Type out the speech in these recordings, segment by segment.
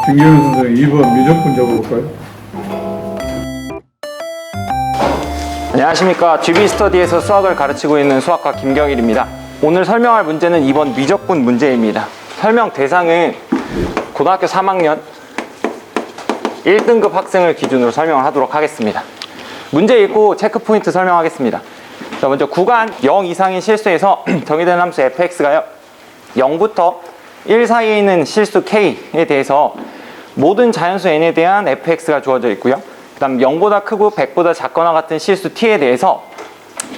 김경현 선생 2번 미적분 잡아볼까요? 안녕하십니까. GB스터디에서 수학을 가르치고 있는 수학과 김경일입니다. 오늘 설명할 문제는 2번 미적분 문제입니다. 설명 대상은 고등학교 3학년 1등급 학생을 기준으로 설명을 하도록 하겠습니다. 문제 읽고 체크포인트 설명하겠습니다. 자, 먼저 구간 0 이상인 실수에서 정의된 함수 fx가요 0부터 1 사이에 있는 실수 k에 대해서 모든 자연수 n에 대한 fx가 주어져 있고요. 그 다음 0보다 크고 100보다 작거나 같은 실수 t에 대해서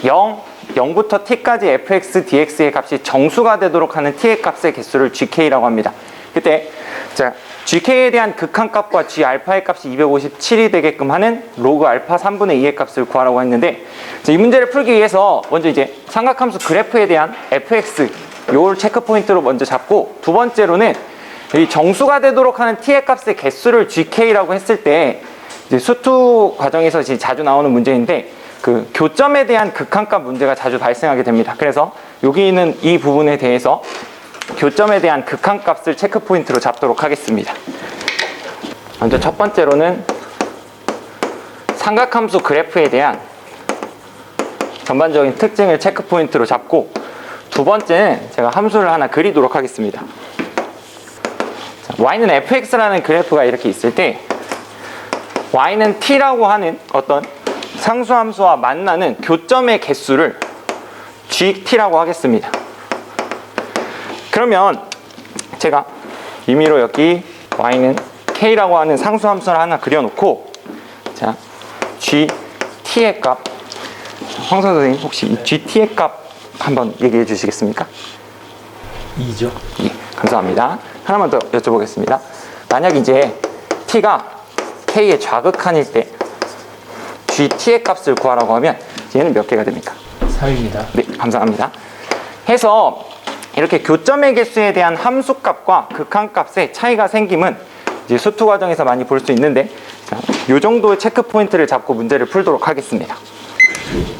0부터 t까지 fx, dx의 값이 정수가 되도록 하는 t의 값의 개수를 gk라고 합니다. 그때 자, gk에 대한 극한값과 g알파의 값이 257이 되게끔 하는 로그 알파 3분의 2의 값을 구하라고 했는데, 자, 이 문제를 풀기 위해서 먼저 이제 삼각함수 그래프에 대한 fx 요걸 체크포인트로 먼저 잡고, 두 번째로는 이 정수가 되도록 하는 t의 값의 개수를 gk라고 했을 때 이제 수투 과정에서 이제 자주 나오는 문제인데, 그 교점에 대한 극한값 문제가 자주 발생하게 됩니다. 그래서 여기 있는 이 부분에 대해서 교점에 대한 극한값을 체크포인트로 잡도록 하겠습니다. 먼저 첫 번째로는 삼각함수 그래프에 대한 전반적인 특징을 체크포인트로 잡고, 두 번째는 제가 함수를 하나 그리도록 하겠습니다. 자, y는 fx라는 그래프가 이렇게 있을 때 y는 t라고 하는 어떤 상수함수와 만나는 교점의 개수를 gt라고 하겠습니다. 그러면 제가 임의로 여기 y는 k라고 하는 상수함수를 하나 그려놓고, 자, gt의 값, 황선 선생님 혹시 이 gt의 값 한번 얘기해 주시겠습니까? 2죠. 예, 감사합니다. 하나만 더 여쭤보겠습니다. 만약 이제 t가 k의 좌극한일 때 gt의 값을 구하라고 하면 얘는 몇 개가 됩니까? 3입니다. 네, 감사합니다. 해서 이렇게 교점의 개수에 대한 함수값과 극한값의 차이가 생김은 이제 수투 과정에서 많이 볼 수 있는데, 자, 요 정도의 체크 포인트를 잡고 문제를 풀도록 하겠습니다. 네.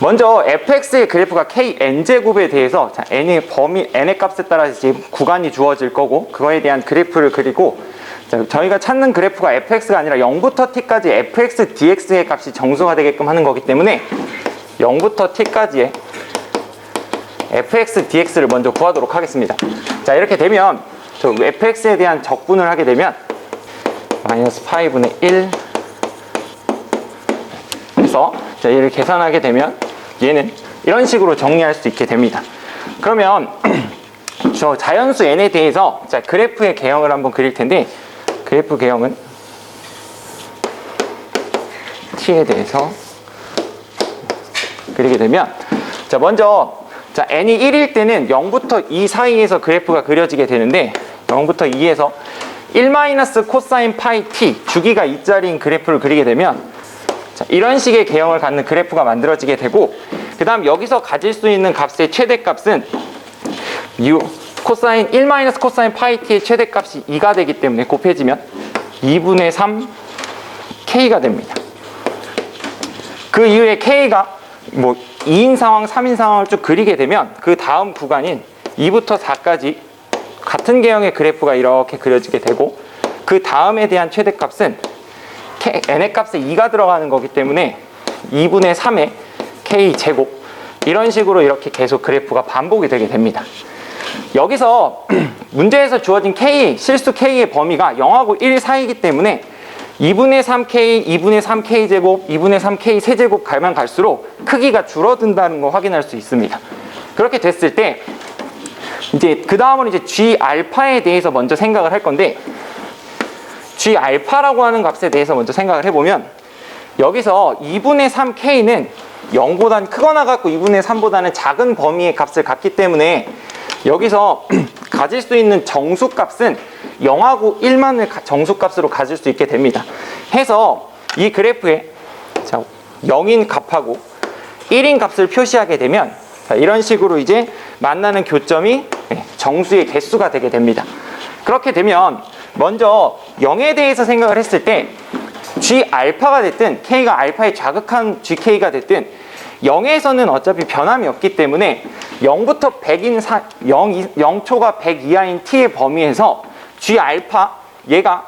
먼저 fx의 그래프가 kn제곱에 대해서, 자, n의 범위, n의 값에 따라 이제 구간이 주어질 거고, 그거에 대한 그래프를 그리고, 자, 저희가 찾는 그래프가 fx가 아니라 0부터 t까지 fx, dx의 값이 정수가 되게끔 하는 거기 때문에 0부터 t까지의 fx, dx를 먼저 구하도록 하겠습니다. 자, 이렇게 되면 저 fx에 대한 적분을 하게 되면 마이너스 파이분의 1 해서, 자, 얘를 계산하게 되면 얘는 이런 식으로 정리할 수 있게 됩니다. 그러면 저 자연수 n에 대해서, 자, 그래프의 개형을 한번 그릴 텐데, 그래프 개형은 t에 대해서 그리게 되면, 자, 먼저 자, n이 1일 때는 0부터 2 사이에서 그래프가 그려지게 되는데, 0부터 2에서 1 마이너스 코사인 파이 t, 주기가 2짜리인 그래프를 그리게 되면, 자, 이런 식의 개형을 갖는 그래프가 만들어지게 되고, 그 다음 여기서 가질 수 있는 값의 최대값은 코사인 1 마이너스 코사인 파이 t의 최대값이 2가 되기 때문에 곱해지면 2분의 3 k가 됩니다. 그 이후에 k가 뭐 2인 상황, 3인 상황을 쭉 그리게 되면 그 다음 구간인 2부터 4까지 같은 개형의 그래프가 이렇게 그려지게 되고, 그 다음에 대한 최대값은 n의 값에 2가 들어가는 거기 때문에 2분의 3의 k제곱, 이런 식으로 이렇게 계속 그래프가 반복이 되게 됩니다. 여기서 문제에서 주어진 k, 실수 k의 범위가 0하고 1 사이이기 때문에 2분의 3k, 2분의 3k 제곱, 2분의 3k 세제곱 가면 갈수록 크기가 줄어든다는 거 확인할 수 있습니다. 그렇게 됐을 때 이제 그 다음은 이제 g 알파에 대해서 먼저 생각을 할 건데, g 알파라고 하는 값에 대해서 먼저 생각을 해보면, 여기서 2분의 3k는 0보다는 크거나 같고 2분의 3보다는 작은 범위의 값을 갖기 때문에 여기서 가질 수 있는 정수값은 0하고 1만을 정수값으로 가질 수 있게 됩니다. 해서 이 그래프에, 자, 0인 값하고 1인 값을 표시하게 되면, 자, 이런 식으로 이제 만나는 교점이 정수의 개수가 되게 됩니다. 그렇게 되면 먼저 0에 대해서 생각을 했을 때 g 알파가 됐든 k가 알파의 좌극한 gk가 됐든 0에서는 어차피 변함이 없기 때문에 0부터 100인 0초가 100 이하인 t의 범위에서 G 알파 얘가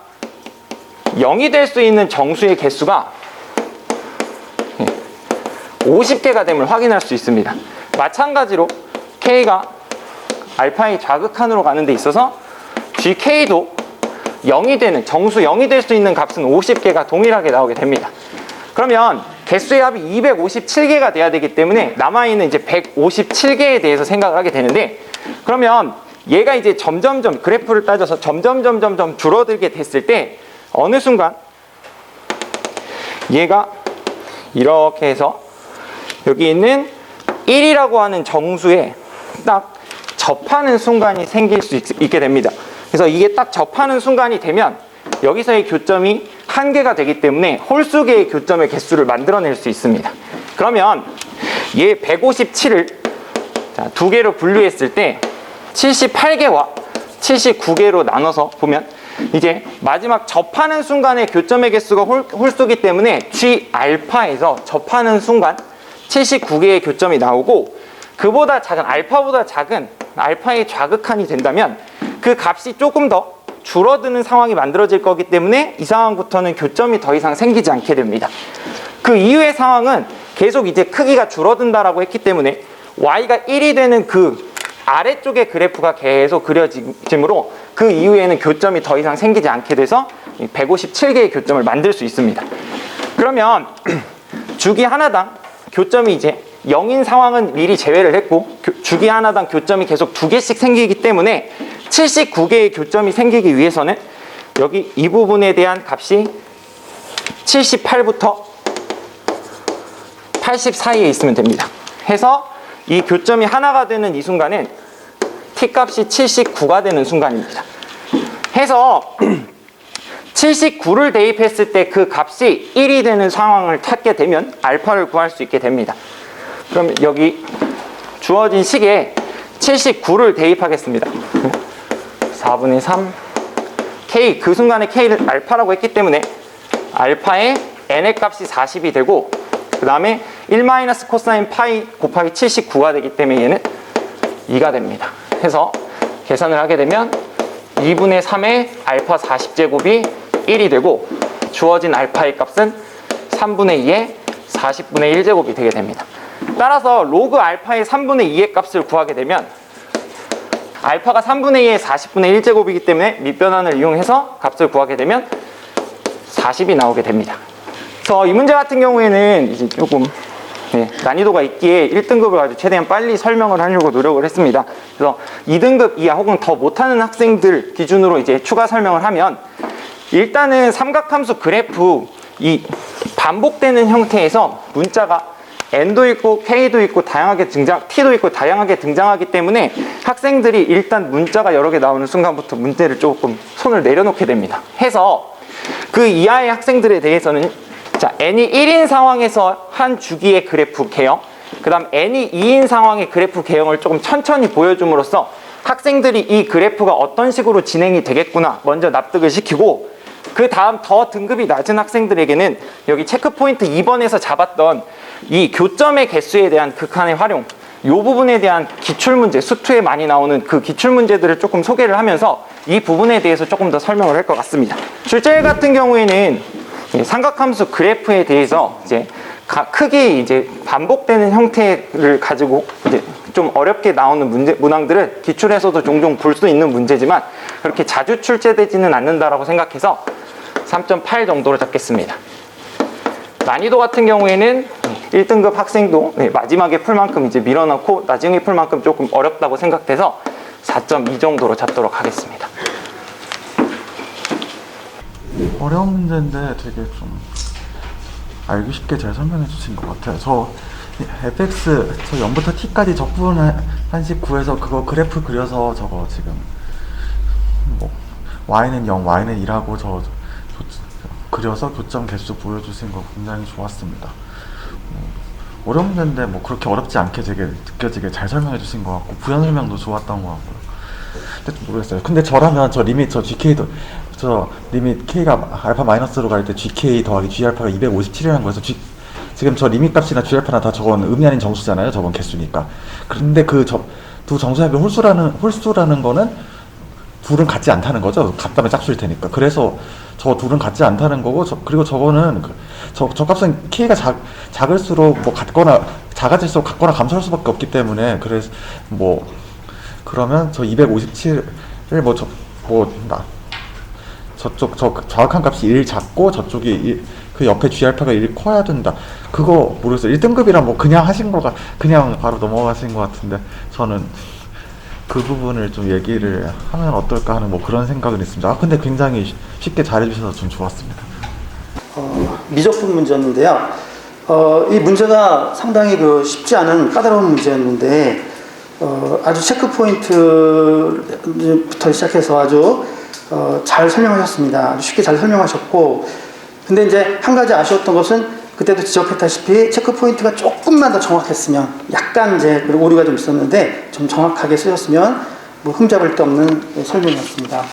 0이 될 수 있는 정수의 개수가 50개가 됨을 확인할 수 있습니다. 마찬가지로 K가 알파의 좌극한으로 가는 데 있어서 GK도 0이 되는, 정수 0이 될 수 있는 값은 50개가 동일하게 나오게 됩니다. 그러면 개수의 합이 257개가 돼야 되기 때문에 남아있는 이제 157개에 대해서 생각을 하게 되는데, 그러면 얘가 이제 점점점 그래프를 따져서 점점 줄어들게 됐을 때 어느 순간 얘가 이렇게 해서 여기 있는 1이라고 하는 정수에 딱 접하는 순간이 생길 수 있게 됩니다. 그래서 이게 딱 접하는 순간이 되면 여기서의 교점이 1개가 되기 때문에 홀수개의 교점의 개수를 만들어낼 수 있습니다. 그러면 얘 157을 두 개로 분류했을 때 78개와 79개로 나눠서 보면 이제 마지막 접하는 순간의 교점의 개수가 홀수기 때문에 G 알파에서 접하는 순간 79개의 교점이 나오고, 그보다 작은, 알파보다 작은 알파의 좌극한이 된다면 그 값이 조금 더 줄어드는 상황이 만들어질 거기 때문에 이 상황부터는 교점이 더 이상 생기지 않게 됩니다. 그 이후의 상황은 계속 이제 크기가 줄어든다라고 했기 때문에 y가 1이 되는 그 아래쪽의 그래프가 계속 그려지므로 그 이후에는 교점이 더 이상 생기지 않게 돼서 157개의 교점을 만들 수 있습니다. 그러면 주기 하나당 교점이 이제 0인 상황은 미리 제외를 했고, 주기 하나당 교점이 계속 2개씩 생기기 때문에 79개의 교점이 생기기 위해서는 여기 이 부분에 대한 값이 78부터 80 사이에 있으면 됩니다. 해서 이 교점이 하나가 되는 이 순간은 t 값이 79가 되는 순간입니다. 해서 79를 대입했을 때 그 값이 1이 되는 상황을 찾게 되면 알파를 구할 수 있게 됩니다. 그럼 여기 주어진 식에 79를 대입하겠습니다. 4분의 3 K, 그 순간에 K를 알파라고 했기 때문에 알파의 n의 값이 40이 되고, 그 다음에 1 코사인 파이 곱하기 79가 되기 때문에 얘는 2가 됩니다. 해서 계산을 하게 되면 2분의 3의 알파 40제곱이 1이 되고, 주어진 알파의 값은 3분의 2의 40분의 1제곱이 되게 됩니다. 따라서 로그 알파의 3분의 2의 값을 구하게 되면 알파가 3분의 2의 40분의 1제곱이기 때문에 밑변환을 이용해서 값을 구하게 되면 40이 나오게 됩니다. 그래서 이 문제 같은 경우에는 이제 조금 난이도가 있기에 1등급을 가지고 최대한 빨리 설명을 하려고 노력을 했습니다. 그래서 2등급 이하 혹은 더 못하는 학생들 기준으로 이제 추가 설명을 하면, 일단은 삼각함수 그래프 이 반복되는 형태에서 문자가 n도 있고 k도 있고 다양하게 t도 있고 다양하게 등장하기 때문에 학생들이 일단 문자가 여러 개 나오는 순간부터 문제를 조금 손을 내려놓게 됩니다. 해서 그 이하의 학생들에 대해서는 자, n이 1인 상황에서 한 주기의 그래프 개형, 그 다음 n이 2인 상황의 그래프 개형을 조금 천천히 보여줌으로써 학생들이 이 그래프가 어떤 식으로 진행이 되겠구나 먼저 납득을 시키고, 그 다음 더 등급이 낮은 학생들에게는 여기 체크포인트 2번에서 잡았던 이 교점의 개수에 대한 극한의 활용, 이 부분에 대한 기출문제, 수투에 많이 나오는 그 기출문제들을 조금 소개를 하면서 이 부분에 대해서 조금 더 설명을 할 것 같습니다. 출제 같은 경우에는 삼각함수 그래프에 대해서 이제 크게 이제 반복되는 형태를 가지고 이제 좀 어렵게 나오는 문항들은 기출에서도 종종 볼 수 있는 문제지만 그렇게 자주 출제되지는 않는다라고 생각해서 3.8 정도로 잡겠습니다. 난이도 같은 경우에는 1등급 학생도 마지막에 풀 만큼 이제 밀어넣고 나중에 풀 만큼 조금 어렵다고 생각돼서 4.2 정도로 잡도록 하겠습니다. 어려운 문제인데 되게 좀 알기 쉽게 잘 설명해 주신 것 같아요. 저 fx 저 0부터 t까지 적분 한식 구해서 그거 그래프 그려서 저거 지금 뭐 y는 0, y는 2라고 저 그려서 교점 개수 보여주신 거 굉장히 좋았습니다. 어려운 문제인데 뭐 그렇게 어렵지 않게 되게 느껴지게 잘 설명해 주신 것 같고 부연 설명도 좋았던 것 같고요. 근데 모르겠어요. 근데 저라면 저 리밋 저 GK도 저 리밋 K가 알파 마이너스로 갈 때 GK 더하기 G알파가 257이라는 거여서 지금 저 리밋 값이나 G알파나 다 저건 의미 아닌 정수잖아요. 저건 개수니까. 그런데 그 두 정수합의 홀수라는 거는 둘은 같지 않다는 거죠. 같다면 짝수일 테니까. 그래서 저 둘은 같지 않다는 거고, 그리고 저거는 저 값은 K가 작을수록 뭐 같거나 작아질수록 같거나 감소할 수밖에 없기 때문에, 그래서 뭐 그러면 저 257을 저쪽 정확한 값이 1 작고 저쪽이 그 옆에 G알파가 1 커야 된다. 그거 모르겠어요. 1등급이랑 뭐 그냥 하신 거가 그냥 바로 넘어가신 것 같은데, 저는 그 부분을 좀 얘기를 하면 어떨까 하는 뭐 그런 생각은 있습니다. 아, 근데 굉장히 쉽게 잘해주셔서 좀 좋았습니다. 미적분 문제였는데요. 이 문제가 상당히 쉽지 않은 까다로운 문제였는데, 아주 체크 포인트부터 시작해서 아주 잘 설명하셨습니다. 아주 쉽게 잘 설명하셨고, 근데 이제 한 가지 아쉬웠던 것은 그때도 지적했다시피 체크 포인트가 조금만 더 정확했으면, 약간 이제 오류가 좀 있었는데 좀 정확하게 쓰였으면 뭐 흠잡을 데 없는 설명이었습니다.